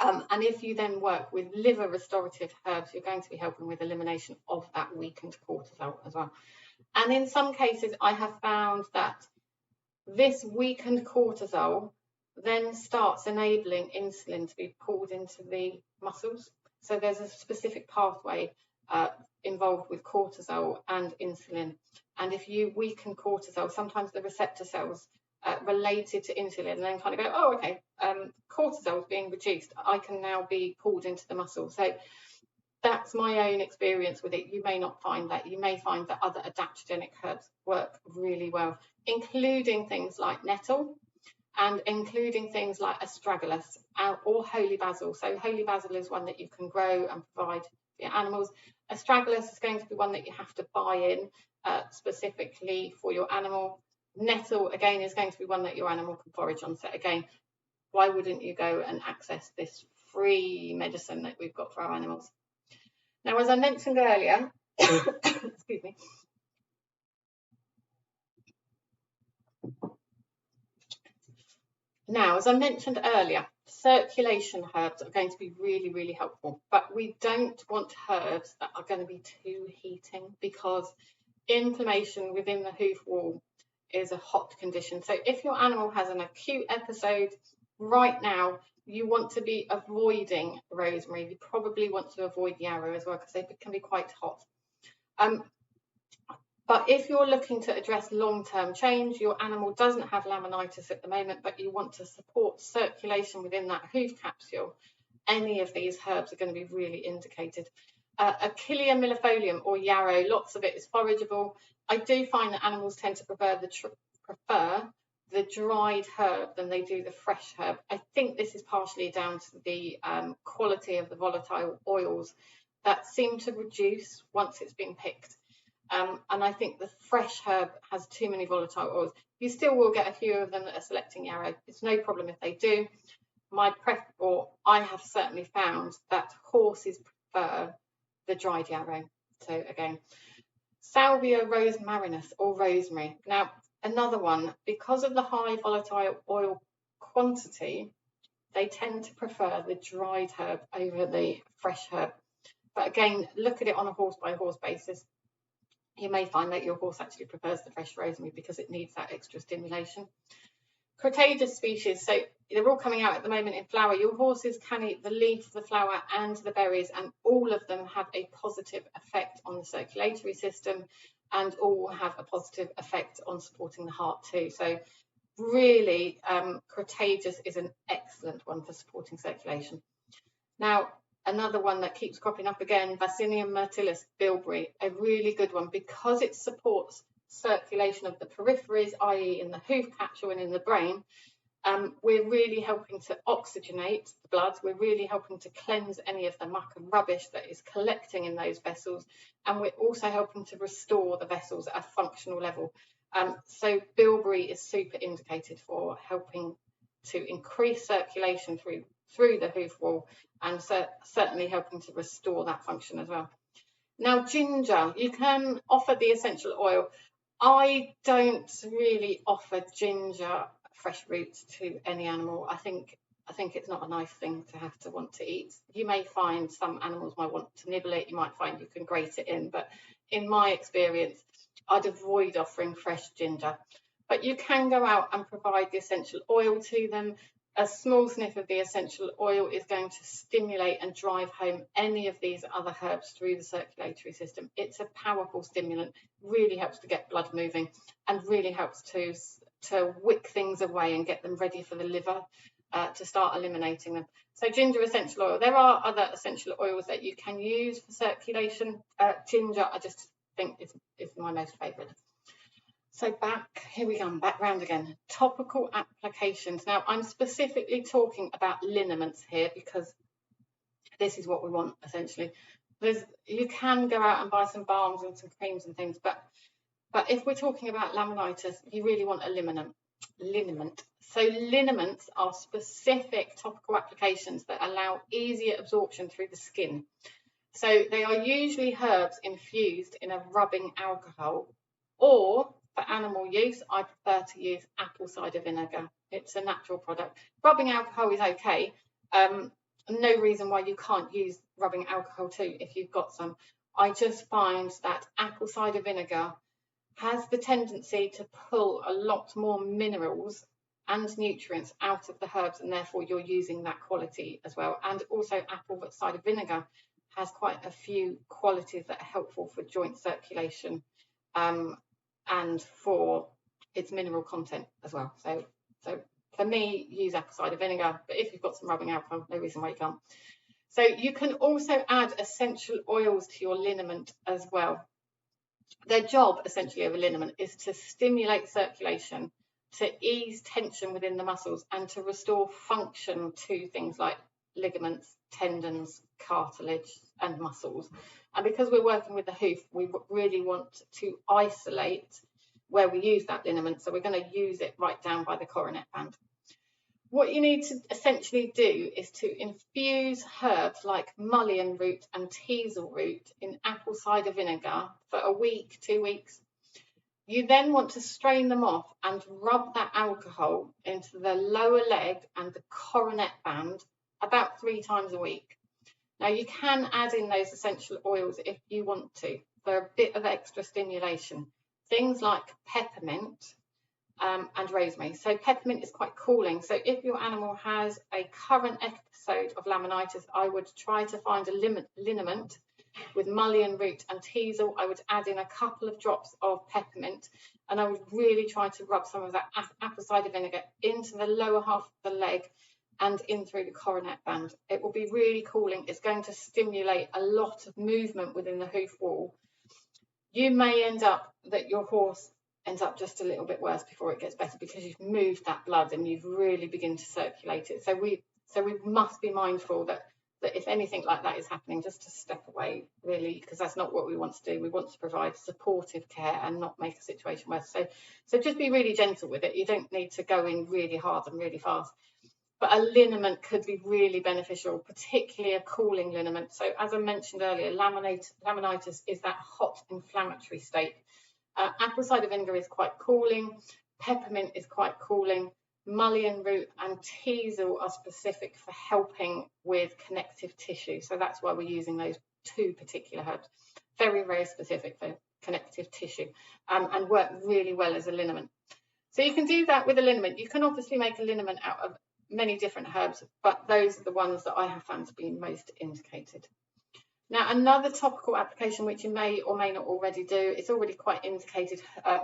And if you then work with liver restorative herbs, you're going to be helping with elimination of that weakened cortisol as well. And in some cases, I have found that this weakened cortisol then starts enabling insulin to be pulled into the muscles. So there's a specific pathway involved with cortisol and insulin. And if you weaken cortisol, sometimes the receptor cells related to insulin then kind of go, oh, okay, cortisol is being reduced. I can now be pulled into the muscle. So that's my own experience with it. You may not find that. You may find that other adaptogenic herbs work really well, including things like nettle and including things like astragalus or holy basil. So holy basil is one that you can grow and provide for your animals. Astragalus is going to be one that you have to buy in specifically for your animal. Nettle, again, is going to be one that your animal can forage on. So again, why wouldn't you go and access this free medicine that we've got for our animals? Now, as I mentioned earlier, excuse me. Now, as I mentioned earlier, circulation herbs are going to be really, really helpful, but we don't want herbs that are going to be too heating because inflammation within the hoof wall is a hot condition. So if your animal has an acute episode right now, you want to be avoiding rosemary. You probably want to avoid yarrow as well because they can be quite hot. But if you're looking to address long-term change, your animal doesn't have laminitis at the moment, but you want to support circulation within that hoof capsule, any of these herbs are going to be really indicated. Achillea millefolium or yarrow, lots of it is forageable. I do find that animals tend to prefer the dried herb than they do the fresh herb. I think this is partially down to the quality of the volatile oils that seem to reduce once it's been picked. And I think the fresh herb has too many volatile oils. You still will get a few of them that are selecting yarrow. It's no problem if they do. I have certainly found that horses prefer the dried yarrow. So again, Salvia rosmarinus or rosemary. Now, another one, because of the high volatile oil quantity, they tend to prefer the dried herb over the fresh herb. But again, look at it on a horse by horse basis. You may find that your horse actually prefers the fresh rosemary because it needs that extra stimulation. Crataegus species, so they're all coming out at the moment in flower. Your horses can eat the leaf, the flower and the berries, and all of them have a positive effect on the circulatory system and all have a positive effect on supporting the heart too. So really, Crataegus is an excellent one for supporting circulation. Now, another one that keeps cropping up again, Vaccinium myrtillus, bilberry, a really good one because it supports circulation of the peripheries, i.e. in the hoof capsule and in the brain. We're really helping to oxygenate the blood. We're really helping to cleanse any of the muck and rubbish that is collecting in those vessels. And we're also helping to restore the vessels at a functional level. So bilberry is super indicated for helping to increase circulation through the hoof wall and certainly helping to restore that function as well. Now, ginger, you can offer the essential oil. I don't really offer ginger fresh roots to any animal. I think it's not a nice thing to have to want to eat. You may find some animals might want to nibble it. You might find you can grate it in, but in my experience, I'd avoid offering fresh ginger. But you can go out and provide the essential oil to them. A small sniff of the essential oil is going to stimulate and drive home any of these other herbs through the circulatory system. It's a powerful stimulant, really helps to get blood moving and really helps to wick things away and get them ready for the liver to start eliminating them. So ginger essential oil. There are other essential oils that you can use for circulation. Ginger, I just think is my most favourite. So here we go, back round again. Topical applications. Now, I'm specifically talking about liniments here because this is what we want, essentially. You can go out and buy some balms and some creams and things, but if we're talking about laminitis, you really want a liniment. So liniments are specific topical applications that allow easier absorption through the skin. So they are usually herbs infused in a rubbing alcohol, or for animal use, I prefer to use apple cider vinegar. It's a natural product. Rubbing alcohol is okay. No reason why you can't use rubbing alcohol too if you've got some. I just find that apple cider vinegar has the tendency to pull a lot more minerals and nutrients out of the herbs, and therefore you're using that quality as well. And also apple cider vinegar has quite a few qualities that are helpful for joint circulation and for its mineral content as well. So for me, use apple cider vinegar, but if you've got some rubbing alcohol, no reason why you can't. So you can also add essential oils to your liniment as well. Their job, essentially, of a liniment is to stimulate circulation, to ease tension within the muscles, and to restore function to things like ligaments, tendons, cartilage, and muscles. And because we're working with the hoof, we really want to isolate where we use that liniment. So we're going to use it right down by the coronet band. What you need to essentially do is to infuse herbs like mullein root and teasel root in apple cider vinegar for a week, 2 weeks. You then want to strain them off and rub that alcohol into the lower leg and the coronet band about 3 times a week. Now, you can add in those essential oils if you want to for a bit of extra stimulation. Things like peppermint and rosemary. So peppermint is quite cooling. So if your animal has a current episode of laminitis, I would try to find a liniment with mullein root and teasel. I would add in a couple of drops of peppermint, and I would really try to rub some of that apple cider vinegar into the lower half of the leg and in through the coronet band. It will be really cooling. It's going to stimulate a lot of movement within the hoof wall. You may end up that your horse ends up just a little bit worse before it gets better, because you've moved that blood and you've really begun to circulate it. So we must be mindful that if anything like that is happening, just to step away, really, because that's not what we want to do. We want to provide supportive care and not make a situation worse. So just be really gentle with it. You don't need to go in really hard and really fast. But a liniment could be really beneficial, particularly a cooling liniment. So as I mentioned earlier, laminitis is that hot inflammatory state. Apple cider vinegar is quite cooling. Peppermint is quite cooling. Mullein root and teasel are specific for helping with connective tissue. So that's why we're using those two particular herbs. Very, very specific for connective tissue, and work really well as a liniment. So you can do that with a liniment. You can obviously make a liniment out of many different herbs, but those are the ones that I have found to be most indicated. Now, another topical application, which you may or may not already do, it's already quite indicated,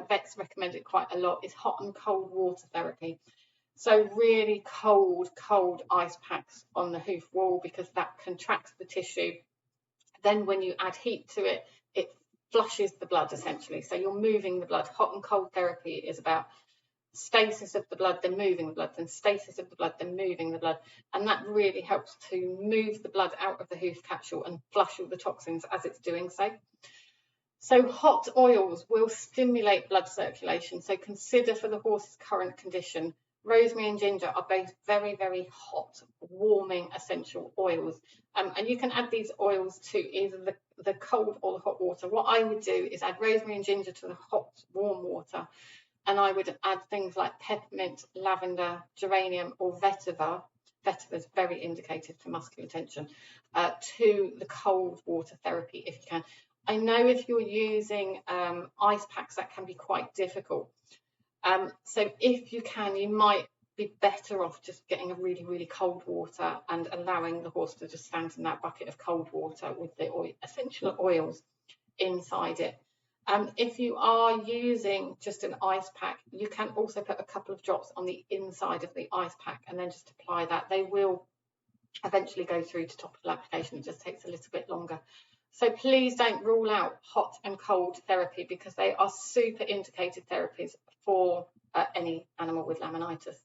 vets recommend it quite a lot, is hot and cold water therapy. So really cold ice packs on the hoof wall, because that contracts the tissue. Then when you add heat to it, it flushes the blood essentially. So you're moving the blood. Hot and cold therapy is about stasis of the blood, then moving the blood, then stasis of the blood, then moving the blood. And that really helps to move the blood out of the hoof capsule and flush all the toxins as it's doing so. So hot oils will stimulate blood circulation. So consider, for the horse's current condition, rosemary and ginger are both very, very hot, warming essential oils. And you can add these oils to either the cold or the hot water. What I would do is add rosemary and ginger to the hot, warm water. And I would add things like peppermint, lavender, geranium, or vetiver. Vetiver is very indicated for muscular tension, to the cold water therapy if you can. I know if you're using ice packs, that can be quite difficult. So if you can, you might be better off just getting a really, really cold water and allowing the horse to just stand in that bucket of cold water with the essential oils inside it. If you are using just an ice pack, you can also put a couple of drops on the inside of the ice pack and then just apply that. They will eventually go through to topical application. It just takes a little bit longer. So please don't rule out hot and cold therapy, because they are super indicated therapies for any animal with laminitis.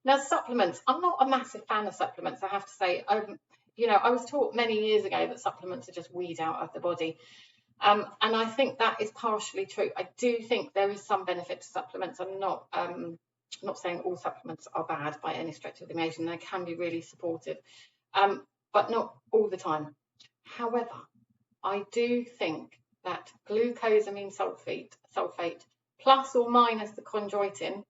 Now, supplements. I'm not a massive fan of supplements, I have to say. You know, I was taught many years ago that supplements are just weed out of the body. And I think that is partially true. I do think there is some benefit to supplements. I'm not saying all supplements are bad by any stretch of the imagination. They can be really supportive, but not all the time. However, I do think that glucosamine sulfate plus or minus the chondroitin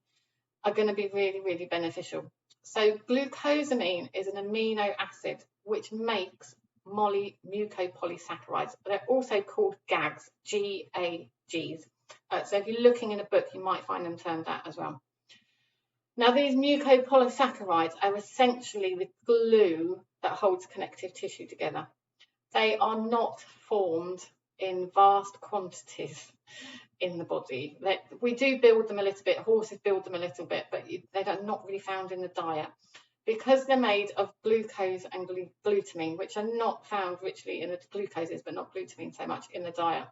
are going to be really, really beneficial. So glucosamine is an amino acid which makes mucopolysaccharides. They're also called GAGs, G-A-Gs. So if you're looking in a book, you might find them termed that as well. Now, these mucopolysaccharides are essentially the glue that holds connective tissue together. They are not formed in vast quantities in the body. We do build them a little bit, horses build them a little bit, but they're not really found in the diet, because they're made of glucose and glutamine, which are not found richly in the glucoses, but not glutamine so much in the diet.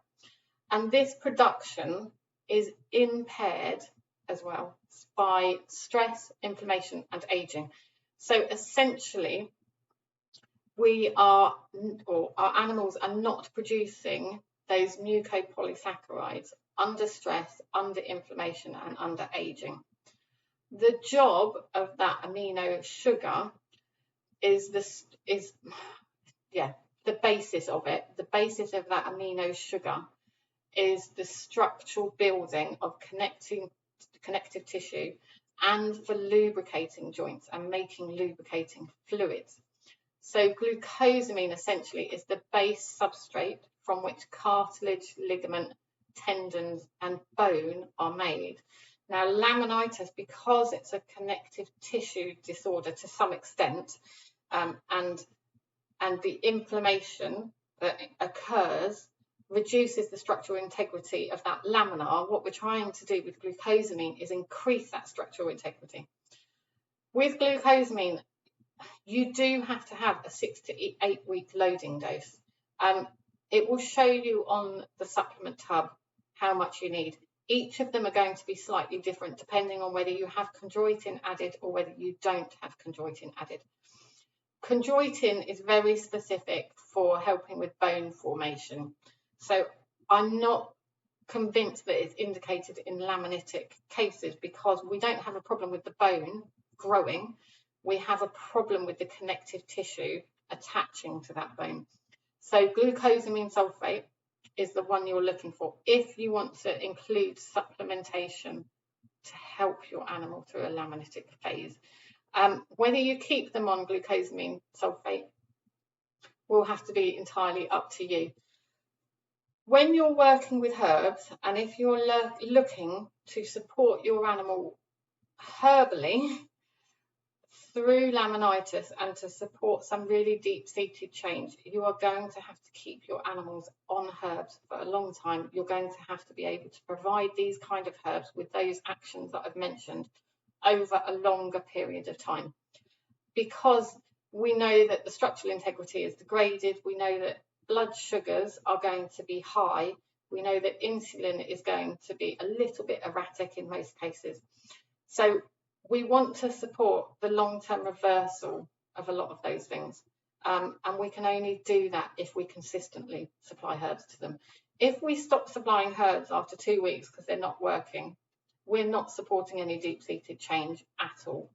And this production is impaired as well by stress, inflammation, and aging. So essentially, our animals are not producing those mucopolysaccharides under stress, under inflammation, and under aging. The job of that amino sugar is the basis of it. The basis of that amino sugar is the structural building of connective tissue, and for lubricating joints and making lubricating fluids. So glucosamine essentially is the base substrate from which cartilage, ligament, tendons, and bone are made. Now, laminitis, because it's a connective tissue disorder to some extent, and the inflammation that occurs reduces the structural integrity of that laminar, what we're trying to do with glucosamine is increase that structural integrity. With glucosamine, you do have to have a 6 to 8 week loading dose. It will show you on the supplement tub how much you need. Each of them are going to be slightly different depending on whether you have chondroitin added or whether you don't have chondroitin added. Chondroitin is very specific for helping with bone formation. So I'm not convinced that it's indicated in laminitic cases because we don't have a problem with the bone growing. We have a problem with the connective tissue attaching to that bone. So glucosamine sulfate is the one you're looking for if you want to include supplementation to help your animal through a laminitic phase. Whether you keep them on glucosamine sulfate will have to be entirely up to you. When you're working with herbs, and if you're looking to support your animal herbally through laminitis and to support some really deep-seated change, you are going to have to keep your animals on herbs for a long time. You're going to have to be able to provide these kind of herbs with those actions that I've mentioned over a longer period of time, because we know that the structural integrity is degraded. We know that blood sugars are going to be high. We know that insulin is going to be a little bit erratic in most cases. So we want to support the long-term reversal of a lot of those things. And we can only do that if we consistently supply herbs to them. If we stop supplying herbs after 2 weeks because they're not working, we're not supporting any deep-seated change at all.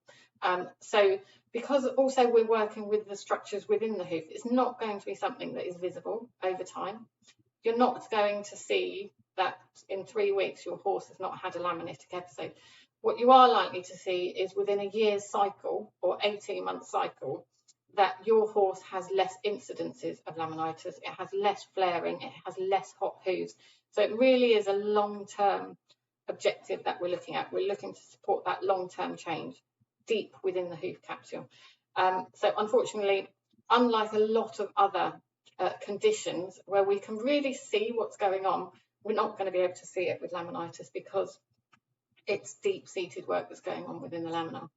So because also we're working with the structures within the hoof, it's not going to be something that is visible over time. You're not going to see that in 3 weeks your horse has not had a laminitic episode. What you are likely to see is within a year's cycle or 18-month cycle that your horse has less incidences of laminitis, it has less flaring, it has less hot hooves. So it really is a long-term objective that we're looking at. We're looking to support that long-term change deep within the hoof capsule. So unfortunately, unlike a lot of other conditions where we can really see what's going on, we're not going to be able to see it with laminitis because it's deep-seated work that's going on within the lamina.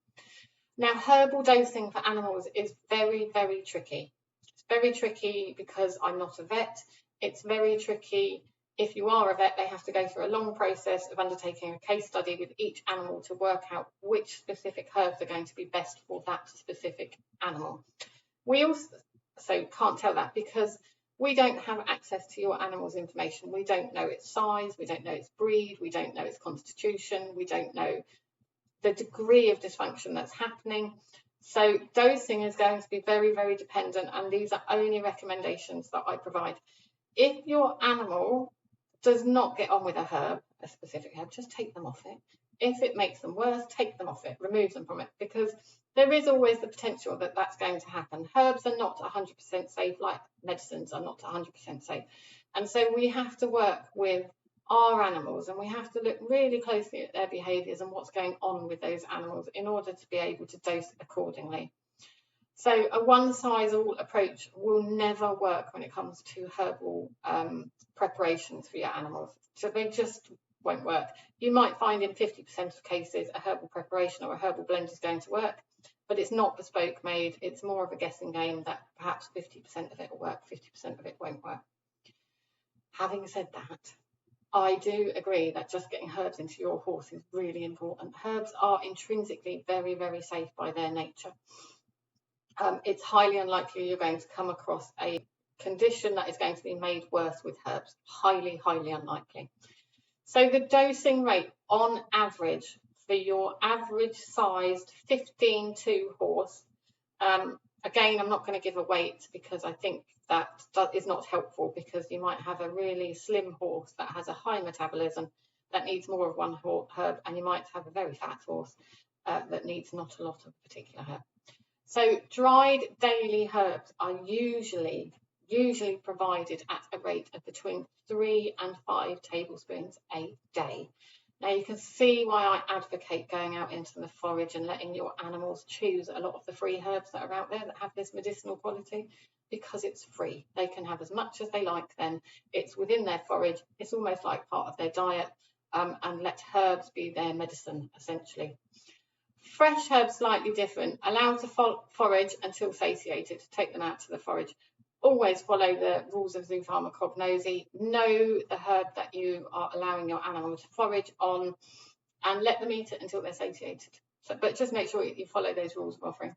Now, herbal dosing for animals is very, very tricky. It's very tricky because I'm not a vet. It's very tricky. If you are a vet, they have to go through a long process of undertaking a case study with each animal to work out which specific herbs are going to be best for that specific animal. We also can't tell that because we don't have access to your animal's information. We don't know its size, we don't know its breed, we don't know its constitution, we don't know the degree of dysfunction that's happening. So dosing is going to be very, very dependent, and these are only recommendations that I provide. If your animal does not get on with a herb, a specific herb, just take them off it. If it makes them worse, take them off it, remove them from it, because there is always the potential that that's going to happen. Herbs are not 100% safe, like medicines are not 100% safe. And so we have to work with our animals, and we have to look really closely at their behaviours and what's going on with those animals in order to be able to dose accordingly. So a one-size-all approach will never work when it comes to herbal preparations for your animals. So they just won't work. You might find in 50% of cases a herbal preparation or a herbal blend is going to work, but it's not bespoke made. It's more of a guessing game that perhaps 50% of it will work, 50% of it won't work. Having said that, I do agree that just getting herbs into your horse is really important. Herbs are intrinsically very, very safe by their nature. It's highly unlikely you're going to come across a condition that is going to be made worse with herbs. Highly, highly unlikely. So the dosing rate on average for your average sized 15-2 horse, again, I'm not going to give a weight because I think that is not helpful, because you might have a really slim horse that has a high metabolism that needs more of one herb, and you might have a very fat horse that needs not a lot of a particular herb. So dried daily herbs are usually provided at a rate of between 3 and 5 tablespoons a day. Now you can see why I advocate going out into the forage and letting your animals choose a lot of the free herbs that are out there that have this medicinal quality, because it's free. They can have as much as they like then. It's within their forage. It's almost like part of their diet, and let herbs be their medicine, essentially. Fresh herbs slightly different. Allow to forage until satiated. Take them out to the forage. Always follow the rules of zoopharmacognosy. Know the herb that you are allowing your animal to forage on, and let them eat it until they're satiated. So, but just make sure you follow those rules of offering.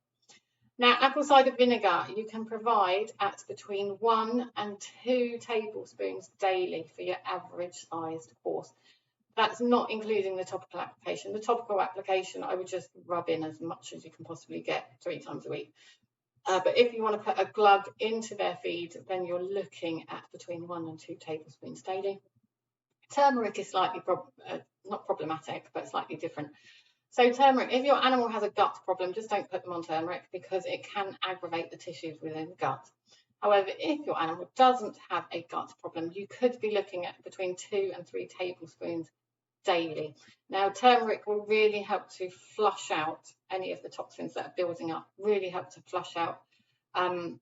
Now, apple cider vinegar you can provide at between 1 and 2 tablespoons daily for your average sized horse. That's not including the topical application. The topical application I would just rub in as much as you can possibly get 3 times a week. But if you want to put a glug into their feed, then you're looking at between 1 and 2 tablespoons daily. Turmeric is slightly not problematic, but slightly different. So turmeric, if your animal has a gut problem, just don't put them on turmeric because it can aggravate the tissues within the gut. However, if your animal doesn't have a gut problem, you could be looking at between 2 and 3 tablespoons daily. Now, turmeric will really help to flush out any of the toxins that are building up, really help to flush out and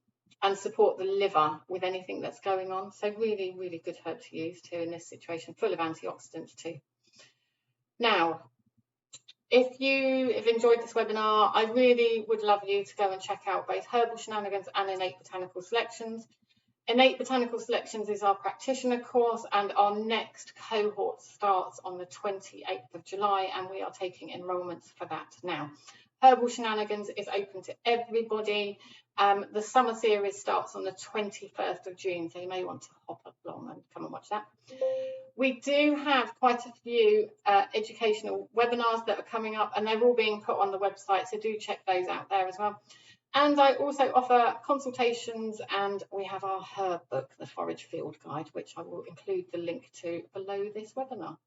support the liver with anything that's going on. So really, really good herb to use too in this situation, full of antioxidants too. Now, if you have enjoyed this webinar, I really would love you to go and check out both Herbal Shenanigans and Innate Botanical Selections. Innate Botanical Selections is our practitioner course, and our next cohort starts on the 28th of July, and we are taking enrolments for that now. Herbal Shenanigans is open to everybody. The summer series starts on the 21st of June, so you may want to hop along and come and watch that. We do have quite a few educational webinars that are coming up, and they're all being put on the website, so do check those out there as well. And I also offer consultations, and we have our herb book, the Forage Field Guide, which I will include the link to below this webinar.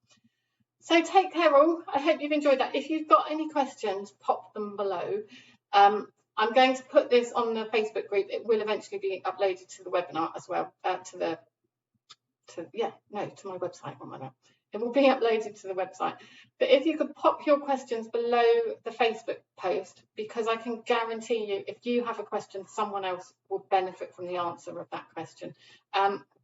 So take care all. I hope you've enjoyed that. If you've got any questions, pop them below. I'm going to put this on the Facebook group. It will eventually be uploaded to the webinar as well, to my website. Oh my God. It will be uploaded to the website. But if you could pop your questions below the Facebook post, because I can guarantee you, if you have a question, someone else will benefit from the answer of that question.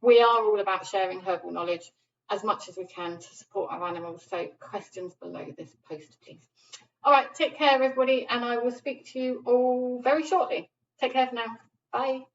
We are all about sharing herbal knowledge as much as we can to support our animals. So questions below this post, please. All right, take care, everybody, and I will speak to you all very shortly. Take care for now. Bye.